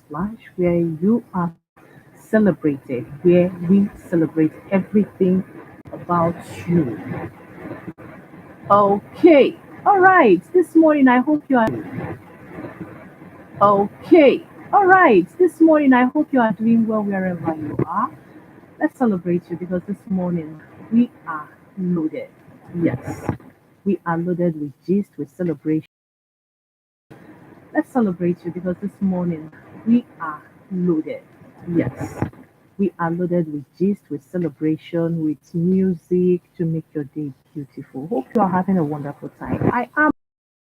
Flash, where you are celebrated, where we celebrate everything about you. Okay, all right. This morning, I hope you are. Okay, all right. This morning, I hope you are doing well wherever you are. Let's celebrate you because this morning we are loaded. Yes, we are loaded with gist, with celebration. Let's celebrate you because this morning we are loaded. Yes, we are loaded with gist, with celebration, with music to make your day beautiful. Hope you are having a wonderful time. I am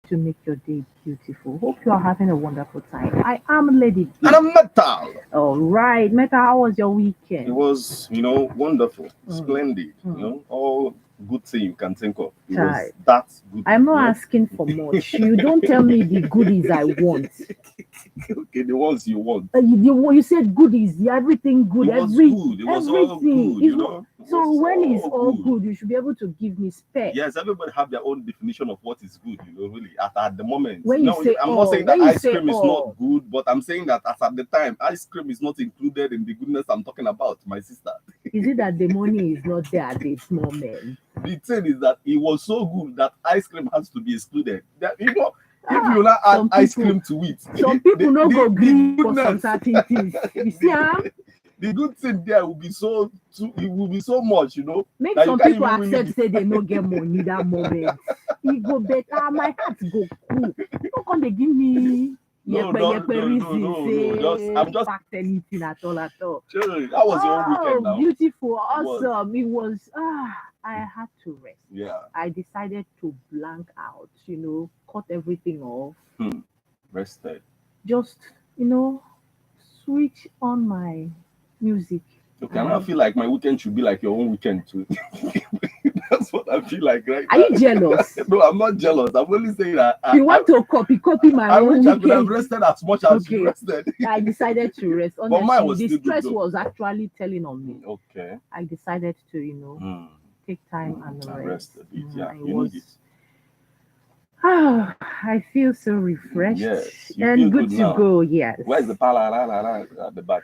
to make your day beautiful. Hope you are having a wonderful time. I am Lady B. And I'm metal. All right, Meta, how was your weekend? It was, wonderful, Mm, splendid, mm. all good thing you can think of. It was Child, that good. I'm not asking for much. You don't tell me the goodies I want. Okay, the ones you want. You said goodies, everything good, It was good. It was all everything. good, It So was when it's all good. good, you should be able to give me spare. Yes, everybody have their own definition of what is good, really, at the moment. When you No, say I'm not all, saying when that you ice say cream is all, not good, but I'm saying that as at the time, ice cream is not included in the goodness I'm talking about, my sister. is it that the money is not there at this moment? The thing is that it was so good that ice cream has to be excluded. That, if you not add Some ice people, cream to it, some people no go the green for some goodness, certain things. You see, the good thing there will be it will be so much, make that you some can't people even really accept say they no get money that moment. E go better, my heart go cool. No come they give me no, reason no. I'm just fact anything at all. Jerry, that was your own Oh, weekend now. beautiful, It was. awesome. It was I had to rest. Yeah. I decided to blank out, cut everything off. Rested. Just, switch on my music. Okay, I feel like my weekend should be like your own weekend too. That's what I feel like right Are now. you jealous? No, I'm not jealous. I'm only saying that You want to copy my I own wish I could have weekend. rested as much as you Okay. rested. I decided to rest. But mine was Honestly, the still good stress though. was actually telling on me. Okay. I decided to, take time and rest a bit. Yeah, I you need it. I feel so refreshed Yes, you and feel good good to now. go. Yes. Where's the pala at the back?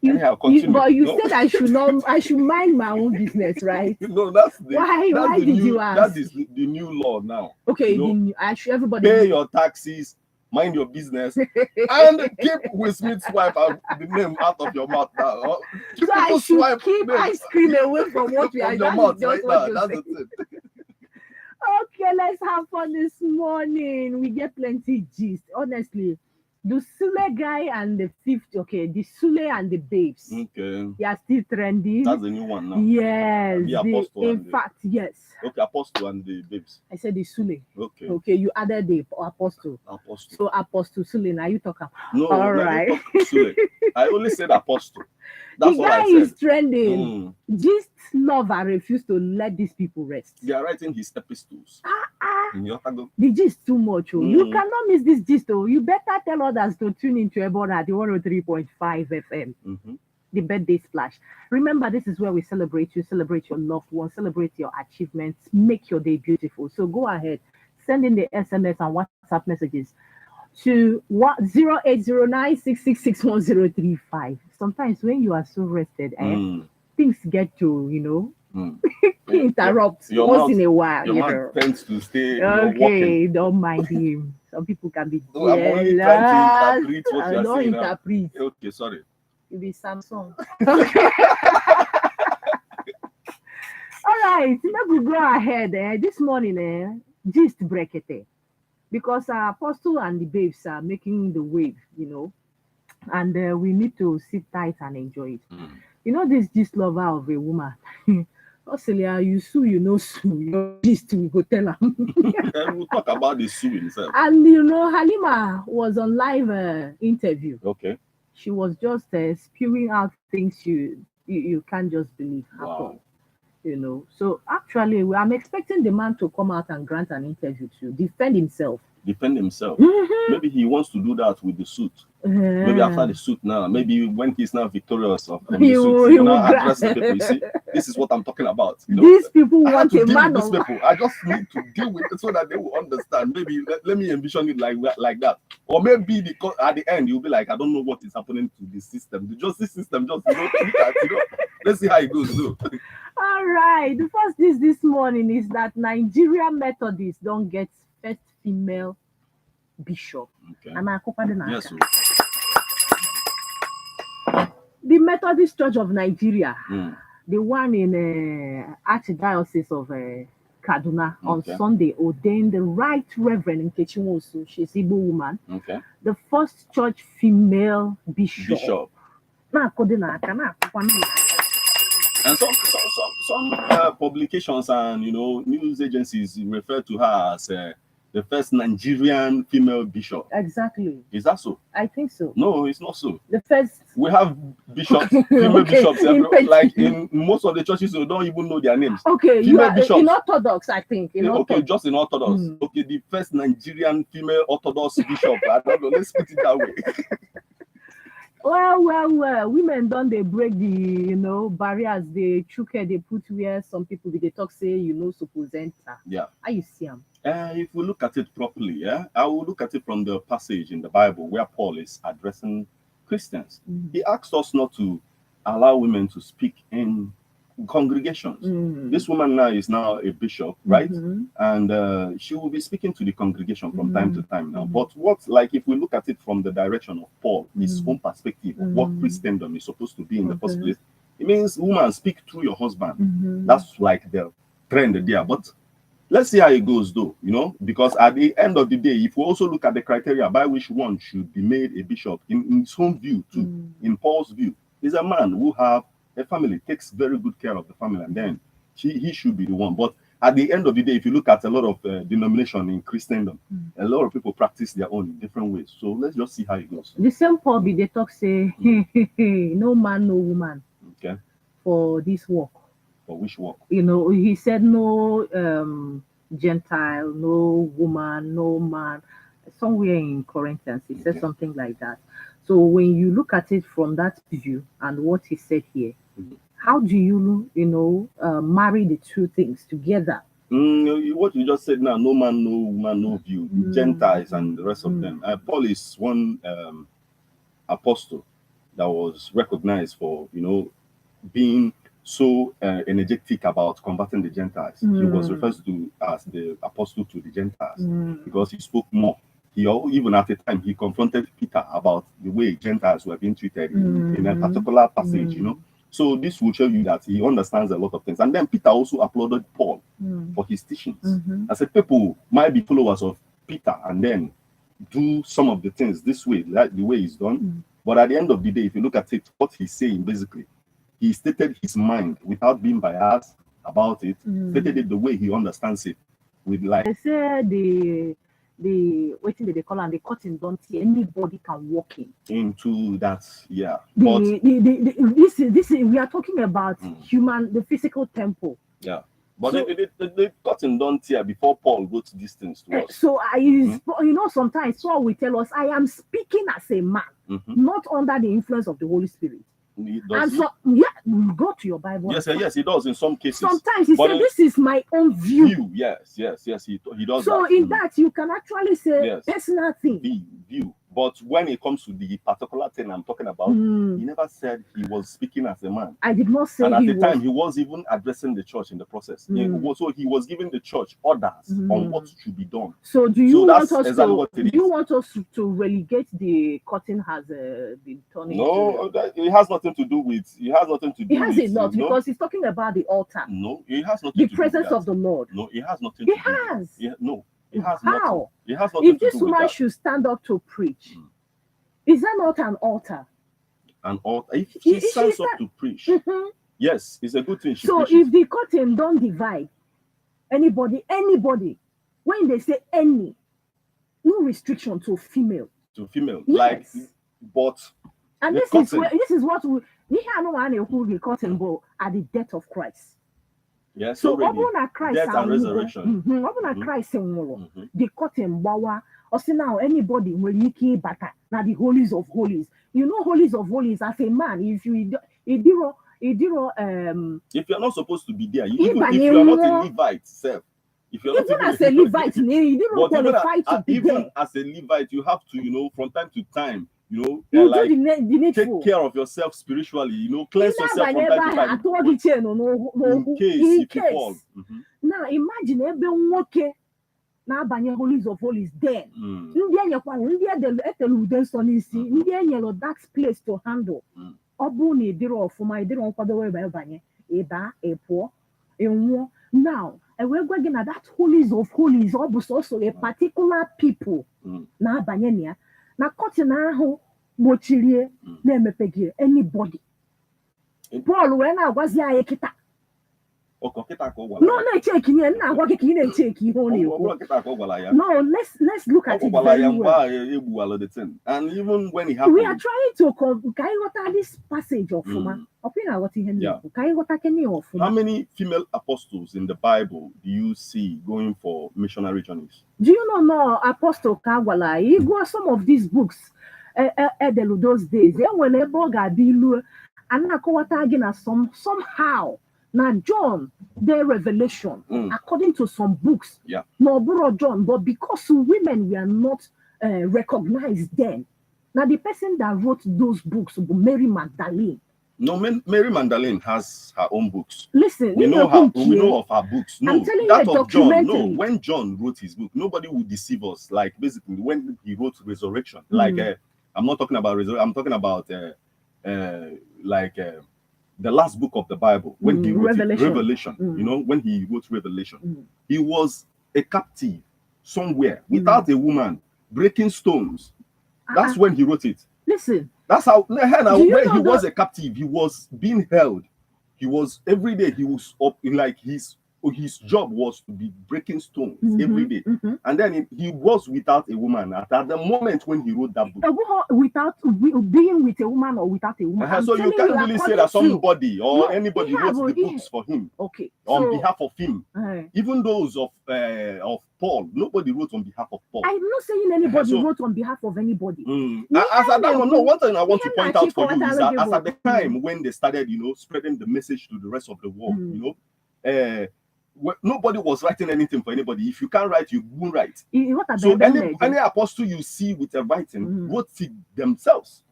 Anyhow, continue. But you No. said I should not. I should mind my own business, right? No, that's the Why? That's Why the did new, you ask? That is the new law now. Okay, everybody pay your taxes, mind your business, and keep Will Smith's wife out the name out of your mouth now. So I should keep ice cream away from what we are your mouth right now. That's saying. the thing. Okay, let's have fun this morning. We get plenty gist. Honestly, the Sule guy and the the Sule and the babes. Okay. They are still trending. That's the new one now. Yes. In fact, yes. Okay, Apostle and the babes. I said the Sule. Okay. Okay, you added the Apostle. So Apostle Sule, now you talk about. No, all right. Sule. I only said Apostle. That's the guy is trending. Just love and refuse to let these people rest. They are writing his epistles. The gist too much. You cannot miss this gist. You better tell others to tune into Ebona at the 103.5 FM. The birthday splash. Remember, this is where we celebrate you, celebrate your loved ones, celebrate your achievements, make your day beautiful. So go ahead, send in the SMS and WhatsApp messages to 080966610035. Sometimes when you are so rested, things get to, interrupt once in a while. Your mouth tends to stay. Okay, don't mind him. Some people can be jealous. I'm only trying to interpret what you are saying. Interpret. Okay, sorry. It be Samsung. Okay. All right, let me go ahead. This morning, gist brekete. Because Apostle and the babes are making the wave, and we need to sit tight and enjoy it. This gist lover of a woman. Australia, you sue, sue. Your gist, we go tell her. We'll talk about the sue himself. And Halima was on live interview. Okay. She was just spewing out things you can't just believe happen. Wow. So actually, I'm expecting the man to come out and grant an interview to defend himself. defend himself. Maybe he wants to do that with the suit. Maybe after the suit now, maybe when he's now victorious from the suit, he will now address the people. You see, this is what I'm talking about. You know, these people want a man of people. I just need to deal with it so that they will understand. Maybe let me envision it like that. Or maybe because at the end you'll be like, I don't know what is happening to the system. The justice system just let's see how it goes. All right. The first news this morning is that Nigeria Methodists don't get first female bishop. Okay. Yes. The Methodist Church of Nigeria, the one in Archdiocese of Kaduna, on Sunday ordained the Right Reverend Nkechi Nwosu, she's Igbo woman, the first church female bishop. And some publications and news agencies refer to her as the first Nigerian female bishop. Exactly. Is that so? I think so. No, it's not so. The first. We have bishops, female bishops, like in most of the churches, you don't even know their names. Okay, you are bishops. In Orthodox, I think. Just in Orthodox. Okay, the first Nigerian female Orthodox bishop. I don't know. Let's put it that way. Well, women don't they break the barriers, they they put where some people they talk say suppose enter. Yeah. How you see them? If we look at it properly, I will look at it from the passage in the Bible where Paul is addressing Christians. He asked us not to allow women to speak in congregations. This woman now is now a bishop, right? And she will be speaking to the congregation from time to time now. But if we look at it from the direction of Paul, his own perspective of what Christendom is supposed to be in the first place, it means woman, speak through your husband. That's like the trend there. But let's see how it goes though, because at the end of the day, if we also look at the criteria by which one should be made a bishop, in his own view too, in Paul's view, is a man who have a family, takes very good care of the family, and then he should be the one. But at the end of the day, if you look at a lot of denomination in Christendom, a lot of people practice their own in different ways. So let's just see how it goes. The same Paul they talk say, no man, no woman. Okay. For this work. For which work? He said no Gentile, no woman, no man. Somewhere in Corinthians, he said something like that. So when you look at it from that view and what he said here, how do you, marry the two things together? What you just said now, no man, no woman, no view, Gentiles and the rest of them. Paul is one apostle that was recognized for, being so energetic about combating the Gentiles. He was referred to as the apostle to the Gentiles because he spoke more. Even at the time, he confronted Peter about the way Gentiles were being treated in a particular passage, So this will show you that he understands a lot of things. And then Peter also applauded Paul for his teachings. I said, people might be followers of Peter and then do some of the things this way, like the way he's done. But at the end of the day, if you look at it, what he's saying basically, he stated his mind without being biased about it, stated it the way he understands it. With like they say what they call and the cotton don't see anybody can walk into that. This is we are talking about the physical temple. But so, the cotton don't tear before Paul wrote these things to us. So sometimes Paul will tell us, I am speaking as a man, not under the influence of the Holy Spirit. And so, go to your Bible. Yes, he does in some cases. Sometimes he said, this is my own view. Yes, he does. So that. in that, you can actually say personal thing. View. But when it comes to the particular thing I'm talking about, he never said he was speaking as a man. I did not say. And at the time, he was even addressing the church in the process. So he was giving the church orders on what should be done. So do you want us to relegate the cotton has been turned? No, it has nothing to do with. It has nothing to do. It has it not because he's talking about the altar. No, it has nothing. The presence of the Lord. No, it has nothing. It has. No. It has How? Nothing. It has nothing if this woman should stand up to preach, is that not an altar? An altar. If she stands up to preach, yes, it's a good thing. So if the curtain don't divide, anybody, when they say any, no restriction to female. Yes. Like, but and this is what we who the curtain bow at the death of Christ. Yes, so death and resurrection. Christ the cotton bawa Or see now anybody when you keep bata now the holies of holies. You know holies of holies as a man, if you if you're not supposed to be there, even if you're not a Levite, self. If you're even as a Levite, you didn't qualify to be even there. as a Levite, you have to, from time to time, you like, do the take care of yourself spiritually, cleanse yourself from time to time. In case if you fall. Now imagine every okay now banye holies of holies there. That place to handle. Now, and we're going at that holies of holies, also a particular people. Now, Banyania, now, Cotton, Mochilie, Nemepegi, anybody. Paul, when I was here, no, check in now. What can you check? No, let's look at it very well. And even when it happens, we are trying to this passage of how many female apostles in the Bible do you see going for missionary journeys? Do you know Apostle Kagwala? He got some of these books those days. Whenever Gabilu and somehow. Now, John, their revelation, according to some books, no borrow John, but because women were not recognized then. Now, the person that wrote those books, Mary Magdalene. No, Mary Magdalene has her own books. Listen, we know of her books. No, I'm telling that you of John. No, when John wrote his book, nobody would deceive us. Like basically, when he wrote Resurrection, like I'm not talking about resurrection. I'm talking about the last book of the Bible, when he wrote Revelation, when he wrote Revelation, he was a captive somewhere without a woman, breaking stones. That's when he wrote it. Listen. That's how, when he was a captive, he was being held. He was, every day, he was up, like his job was to be breaking stones every day. And then he was without a woman at the moment when he wrote that book. Without being with a woman or without a woman. So you can't really say that somebody or anybody wrote the books for him. Okay. On behalf of him. Even those of Paul, nobody wrote on behalf of Paul. I'm not saying anybody wrote on behalf of anybody. One thing I want to point out for you is that as at the time when they started, spreading the message to the rest of the world, nobody was writing anything for anybody. If you can't write, you won't write. So any apostle you see with a writing wrote it themselves.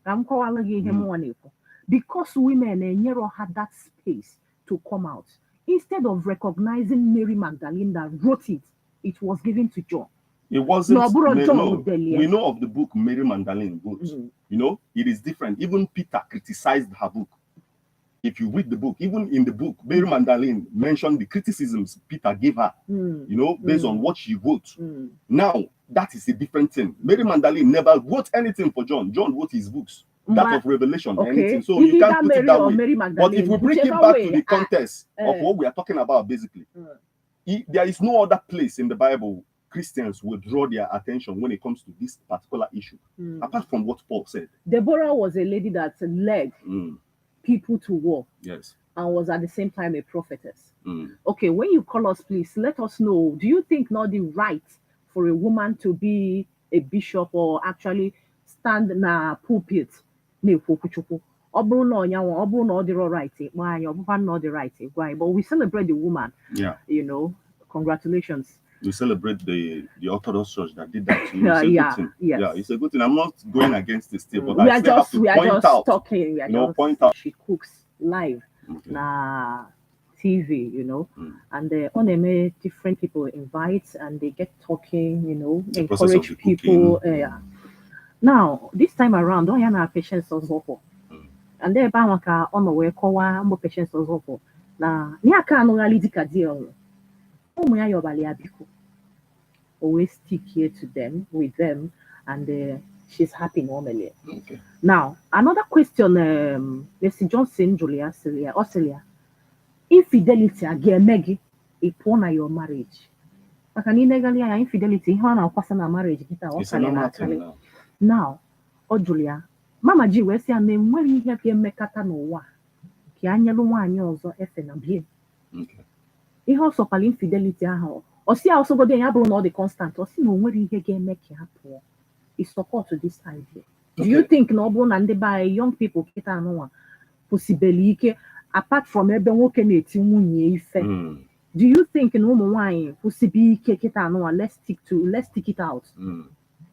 Because women had that space to come out. Instead of recognizing Mary Magdalene that wrote it, it was given to John. It wasn't. We know of the book Mary Magdalene wrote. It is different. Even Peter criticized her book. If you read the book, even in the book, Mary Magdalene mentioned the criticisms Peter gave her, based on what she wrote. Now, that is a different thing. Mary Magdalene never wrote anything for John. John wrote his books, that of Revelation, anything. So you can't put it that way. But if we bring it back to the context of what we are talking about, basically, there is no other place in the Bible Christians will draw their attention when it comes to this particular issue, apart from what Paul said. Deborah was a lady that led people to war, yes, and was at the same time a prophetess. Okay, when you call us, please let us know. Do you think not the right for a woman to be a bishop or actually stand in a pulpit? But we celebrate the woman. Yeah, congratulations. We celebrate the Orthodox Church that did that to you. Yes. Yeah, it's a good thing. I'm not going against the state, but I still have to point out. Talking. Point out. She cooks live na TV, and on different people invite and they get talking, encourage people. Now this time around, don't have patience also. And then Bamaka on the way, more patience also. Now, Niaka no reality deal. Always stick here with them, and she's happy normally. Okay. Now, another question, Mr. Johnson, Julia, Australia. Infidelity again, Maggie, a pawn on your marriage. Like an illegally infidelity, how now personal marriage, now, Julia, Mama G, where's your name? When you have your mekata no wa, Kianya one years or FN. Okay. He also call infidelity. Or see also go there and all the constant. Or see no where you get make it happen. Is support to this idea. Do you think no and by young people kita no possibly apart from ebe nwoke na-eti nwunye ife? Do you think no ụmụ nwanyị possibly ike kita no let's stick it out?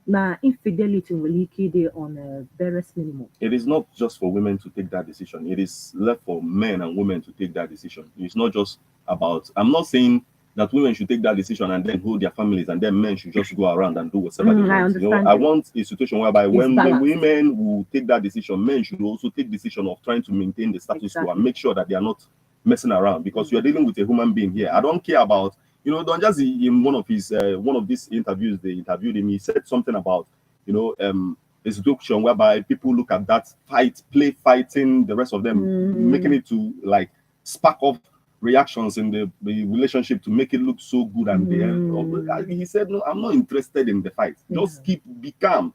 Now, infidelity will be on a barest minimum. It is not just for women to take that decision. It is left for men and women to take that decision. It's not just about, I'm not saying that women should take that decision and then hold their families and then men should just go around and do whatever they want. You know, I want a situation whereby when women will take that decision, men should also take the decision of trying to maintain the status quo and make sure that they are not messing around, because you're dealing with a human being here. I don't care about, you know, Don Jazzy, in one of these interviews, they interviewed him. He said something about, you know, a situation whereby people look at that fighting, the rest of them, making it to like spark off reactions in the relationship to make it look so good. And he said, no, I'm not interested in the fight. Just be calm.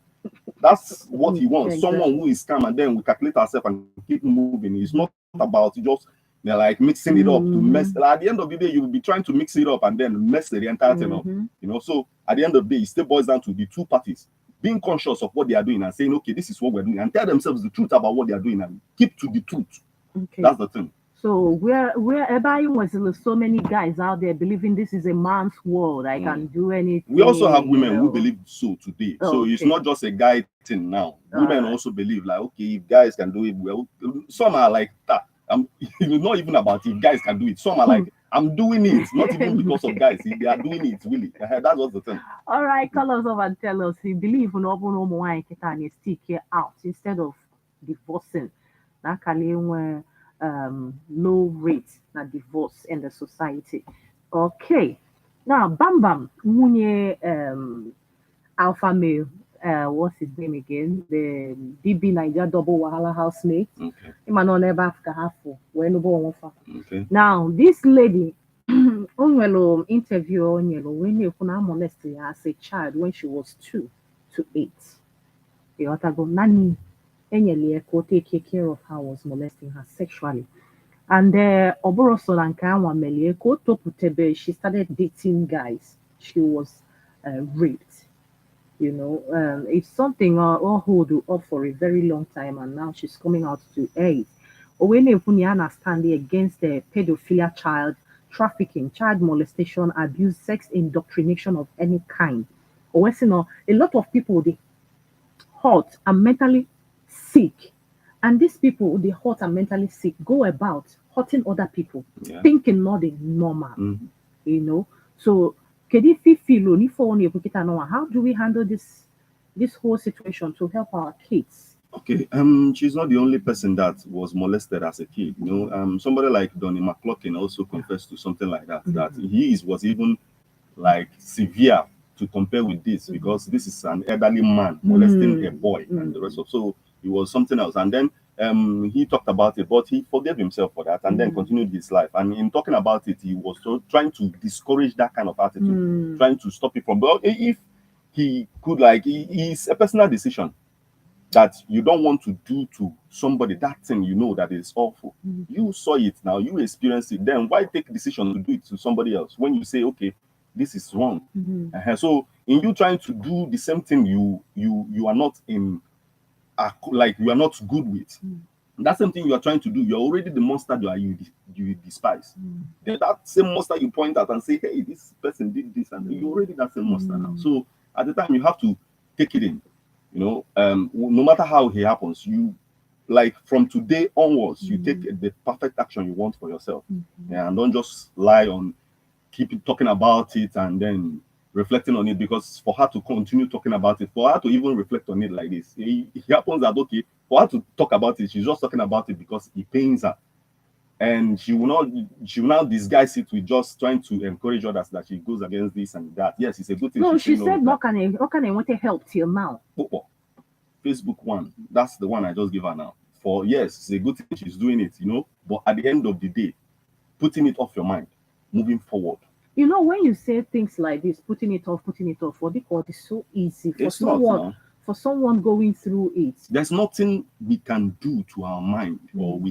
That's what he wants. Someone who is calm, and then we calculate ourselves and keep moving. It's not about just they're like mixing it up to mess. At the end of the day, you will be trying to mix it up and then mess the entire thing up. You know, so at the end of the day, it still boils down to the two parties being conscious of what they are doing and saying, okay, this is what we're doing, and tell themselves the truth about what they are doing and keep to the truth. That's the thing. So wherever you was, so many guys out there believing this is a man's world, I can do anything. We also have women who believe so today. So it's not just a guy thing now. Women also believe like, okay, if guys can do it, well, some are like that. Not even about if guys can do it. Some are like, I'm doing it, not even because of guys. They are doing it, really. That's what's the thing. All right, call us up and tell us. You believe in no stick here out instead of divorcing. That can low rate na divorce in the society. Okay. Now, Bam Munye alpha male. What's his name again? The DB Niger double Wahala housemate. Okay. Now, this lady, interview when you molested her as a child when she was 2 to 8. The other go nanny take care of her, was molesting her sexually. And she started dating guys. She was raped. You know, it's something all hold up for a very long time, and now she's coming out to aid. When you understand against the pedophilia, child trafficking, child molestation, abuse, sex indoctrination of any kind. Or a lot of people they hurt and mentally sick, and these people they hurt and mentally sick go about hurting other people, thinking not the normal. You know, so. How do we handle this whole situation to help our kids? Okay, she's not the only person that was molested as a kid. You know, somebody like Donnie McCloughan also confessed to something like that. That he was even like severe to compare with this, because this is an elderly man molesting a boy and the rest of. So it was something else. And then he talked about it, but he forgave himself for that and then continued his life. And in talking about it, he was trying to discourage that kind of attitude, trying to stop it from. But if he could, like, it's a personal decision that you don't want to do to somebody that thing you know that is awful. You saw it now, you experienced it. Then why take a decision to do it to somebody else when you say, okay, this is wrong? So in you trying to do the same thing you are not in. Like you are not good with. That same thing you are trying to do, you're already the monster you despise. Then that same monster you point out and say, hey, this person did this, and you're already that same monster now. So at the time you have to take it in. You know, no matter how it happens, you like from today onwards, you take the perfect action you want for yourself. And don't just lie on keep talking about it and then reflecting on it, because for her to continue talking about it, for her to even reflect on it like this, it happens that, okay, for her to talk about it, she's just talking about it because it pains her. And she will not disguise it with just trying to encourage others that she goes against this and that. Yes, it's a good thing. No, she said, what can I want to help till now? Facebook one. That's the one I just give her now. For yes, it's a good thing she's doing it, you know. But at the end of the day, putting it off your mind, moving forward. You know, when you say things like this, putting it off, for the court is so easy for someone going through it. There's nothing we can do to our mind, or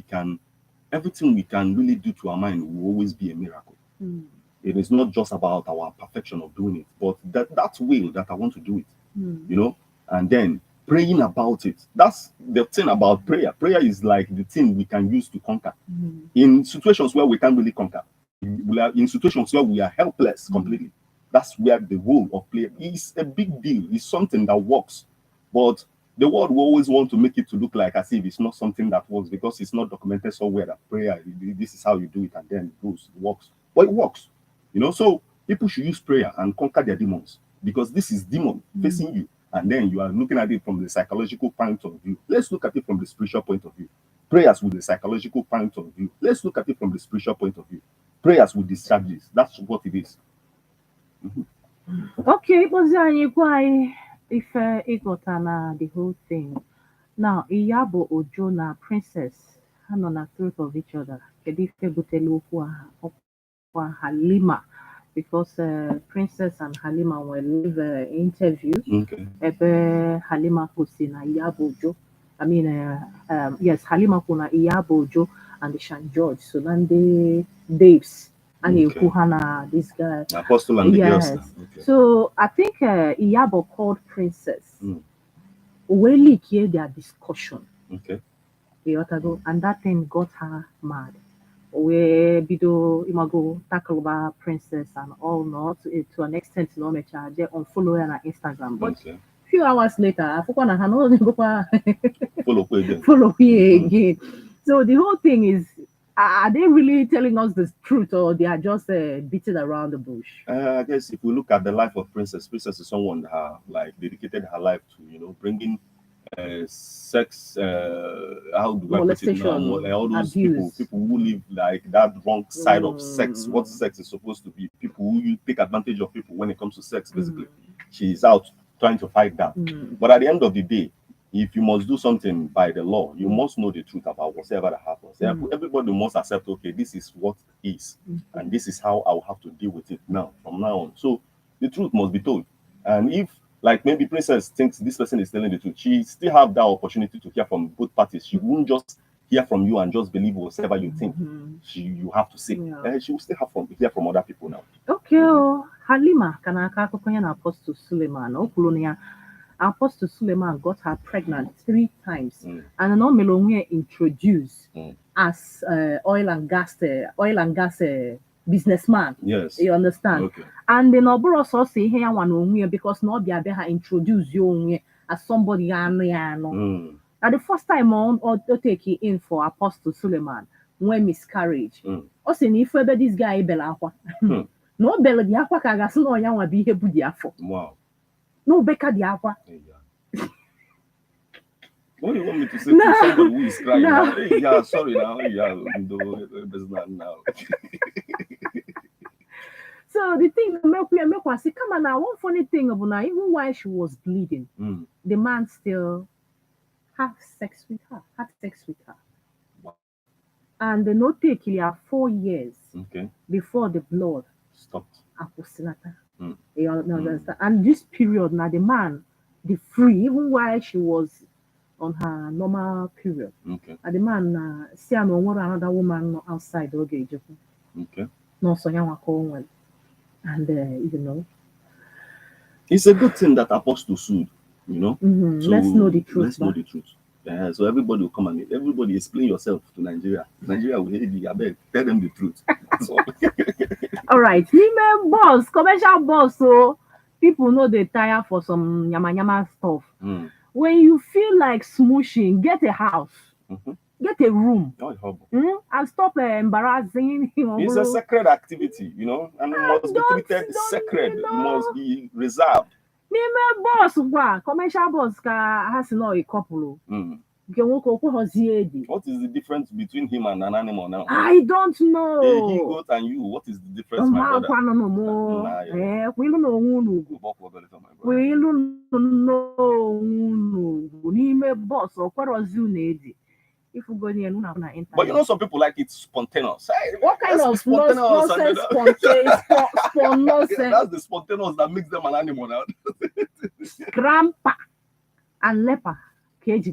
everything we can really do to our mind will always be a miracle. it is not just about our perfection of doing it, but that will that I want to do it, you know, and then praying about it. That's the thing about prayer. Prayer is like the thing we can use to conquer. In situations where we can't really conquer, in situations where we are helpless completely, that's where the role of prayer is a big deal. It's something that works, but the world will always want to make it to look like as if it's not something that works because it's not documented somewhere that prayer, this is how you do it, and then it goes, it works. But it works, you know. So people should use prayer and conquer their demons, because this is demon facing you, and then you are looking at it from the psychological point of view. Let's look at it from the spiritual point of view. Prayers with the psychological point of view. Let's look at it from the spiritual point of view. Prayers with discharges. That's what it is. Okay, but if it got the whole thing. Now, Iyabo Ojo na Princess, hand on the throat of each other. Kedife Butelu Halima, because Princess and Halima were live interview. Okay. Halima Kusina Iyabo Ojo. I mean, yes, Halima Kuna Iyabo Ojo and the Shan George. So then the Daves. And Kuhana, this guy. Apostle and the girls. Okay. So I think Iyabo called Princess. We hear their discussion. Okay. And that thing got her mad. We bido imago tackle about Princess and all not to an extent no me charge on follow her on Instagram. But few hours later, I forgot follow me again. So the whole thing is, are they really telling us the truth, or they are just beating around the bush? I guess if we look at the life of Princess is someone that like dedicated her life to, you know, bringing sex, how do I put it now? All those people who live like that wrong side of sex, what sex is supposed to be, people who you take advantage of people when it comes to sex, basically. She's out trying to fight that. But at the end of the day, if you must do something by the law, you must know the truth about whatever that happens. Everybody must accept, okay, this is what is, and this is how I will have to deal with it now, from now on. So the truth must be told. And if, like, maybe Princess thinks this person is telling the truth, she still have that opportunity to hear from both parties. She won't just hear from you and just believe whatever you think. You have to say. She will still hear from other people now. Okay, Halima, can I Apostle Suleiman? Apostle Suleiman got her pregnant 3 times, and now Melonwe introduced as oil and gas businessman. Yes, you understand. Okay. And the Noboro also say here one because no be introduce you as somebody Now the first time on or to take it in for Apostle Suleiman when miscarriage. Also, if ever this guy bella no bella the aqua kagas no yan be hebu diafo. Wow. No Becca the aqua. What do you want me to say to somebody who is crying? Now? Hey, yeah, sorry now. Yeah, now. So the thing make say, come on now. One funny thing about now, even while she was bleeding, the man still had sex with her. Wow. And the no take 4 years before the blood stopped. You understand? And this period now, the man, the free, even while she was on her normal period. And the man see another woman outside the okay. No, so young and you know. It's a good thing that Apostle sued, you know. So let's know the truth. Let's know the truth. So everybody will come and everybody explain yourself to Nigeria. Nigeria will hate you. I beg, tell them the truth. That's all. All right, women boss, commercial boss. So people know they tire for some yama stuff. When you feel like smooshing, get a house, get a room, and stop embarrassing him. It's a sacred activity, you know, and it must be treated sacred. It must be reserved. Women boss, commercial boss has a couple. What is the difference between him and an animal now? I don't know. He goat and you. What is the difference, my brother? We don't know. If we go near internet. But you know, some people like it spontaneous. Hey, what kind of nonsense spontaneous? That's the spontaneous that makes them an animal now. Grandpa and leper. It's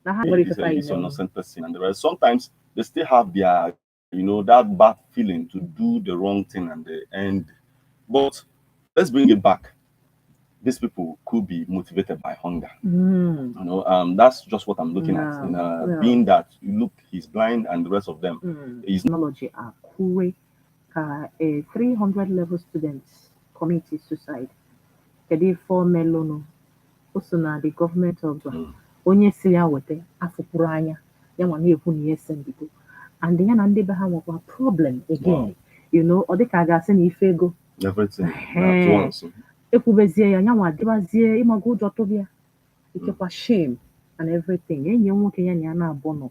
an innocent person, and sometimes they still have their you know, that bad feeling to do the wrong thing and the end. But let's bring it back. These people could be motivated by hunger. You know, that's just what I'm looking at. You know, being that you look, he's blind, and the rest of them is technology are cool. A 300 level students committee suicide. Kedi for melono. Also na the government of onye si ya wete afụpụrụ anya ya nwa na-ekwu na ihe sendigo and ya na ndị be ha nwekwa problem again. You know, ọ dịka a ga-asị na ife ego everything at once. Ekwubezie ya nyanwa dịbazie ịmago ụjọ tụbịa ikekwa shame and everything. Enyi nwoke ya na ya na-abụ nọ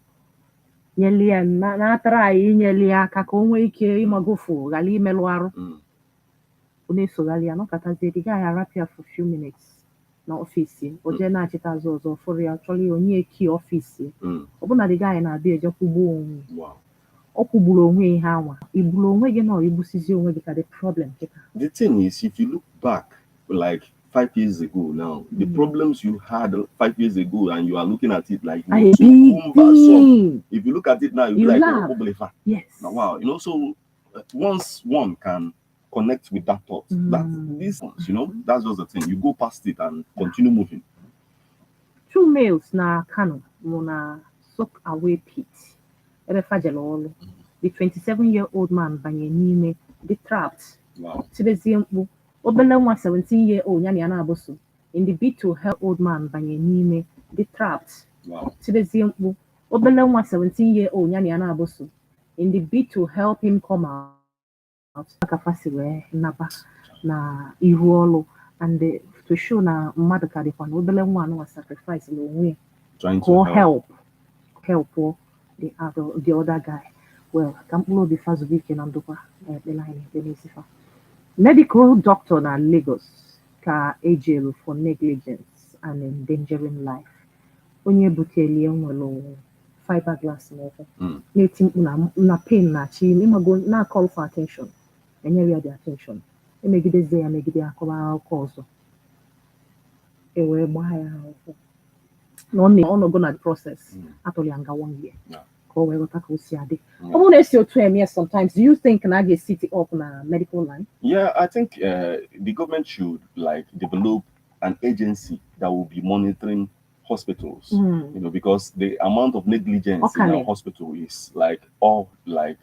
nyeli ya na-atara anyị inyeli ya aka ka o nwee ike ịmagofu ghara imelụ arụ. Ọ na-esogharị ya nọkọtazie dị gaghị arapịa for few minutes na ọfịs o jee na-achịta azụ ọzọ fọrọ ya chọrọ onye eki ọfịs ọbụna dị gaghị na-abịa eje kwugbuo onwe ọ kwugburu onwe ihe anwa igburu onwe gị na igbusizi onwe gị ka the problem kịta. The thing is, if you look back like 5 years ago now, the problems you had 5 years ago and you are looking at it like a big thing. If you look at it now, you like oh, yes. Now, wow, you know, so once one can connect with that thought, that these ones, you know, that's just the thing. You go past it and continue moving. 2 males na Kano na soak away pit. The 27-year-old man banye n'ime the trapped. Wow. Obele nwa 17-year-old nyani ya na-abụso in the bid to help old man banye n'ime the trapped. Wow. Obele nwa 17-year-old nyani ya na-abụso in the bid to help him come out. Akafasi wee naba na iru ọlụ and to show na mmadụ ka dịkwa na obele nwa anụ sacrifice n'onwe ya help the other guy. Well, ka mkpụrụ obi fazubi ike na ndokwa ekpela anyị n'ebe n'isifa. Medical doctor na Lagos ka ejelu for negligence and endangering life. Onye butelie nwere fiberglass n'ụkwụ na-eti mkpu na pain na chi ịmago na call for attention enyere ya the attention emegidezi ya megide akọba akụkọ ọzọ wee gbaa ya ụkwụ na ọ nọgo na the process atụrụ ya nga 1 year ka o wee ghọta ka o si adị. Ọ bụrụ na esi otu eme sometimes, do you think na a ga-sit up na medical line? Yeah, I think the government should like develop an agency that will be monitoring hospitals, you know, because the amount of negligence in our hospital is like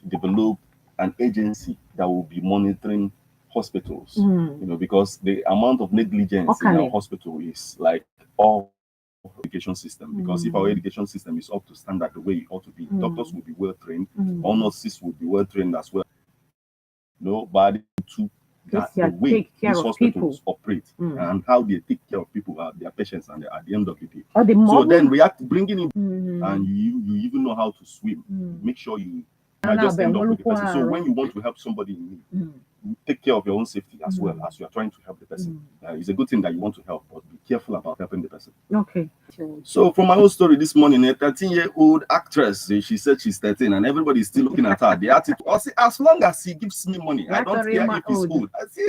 develop an agency that will be monitoring hospitals, you know, because the amount of negligence in our hospital is like all education system, because if our education system is up to standard the way it ought to be, doctors will be well trained, all nurses will be well trained as well. No, but to that the way these hospitals operate and how they take care of people, their patients, and at the end of the day. So then bringing in and you even know how to swim. Make sure you just end up with the person. So when you want to help somebody in need, take care of your own safety as well as you are trying to help the person. It's a good thing that you want to help, but be careful about helping the person. Okay. So from my own story this morning, a 13-year-old actress, she said she's 13 and everybody is still looking at her. The attitude, as long as he gives me money, I don't care if he's old.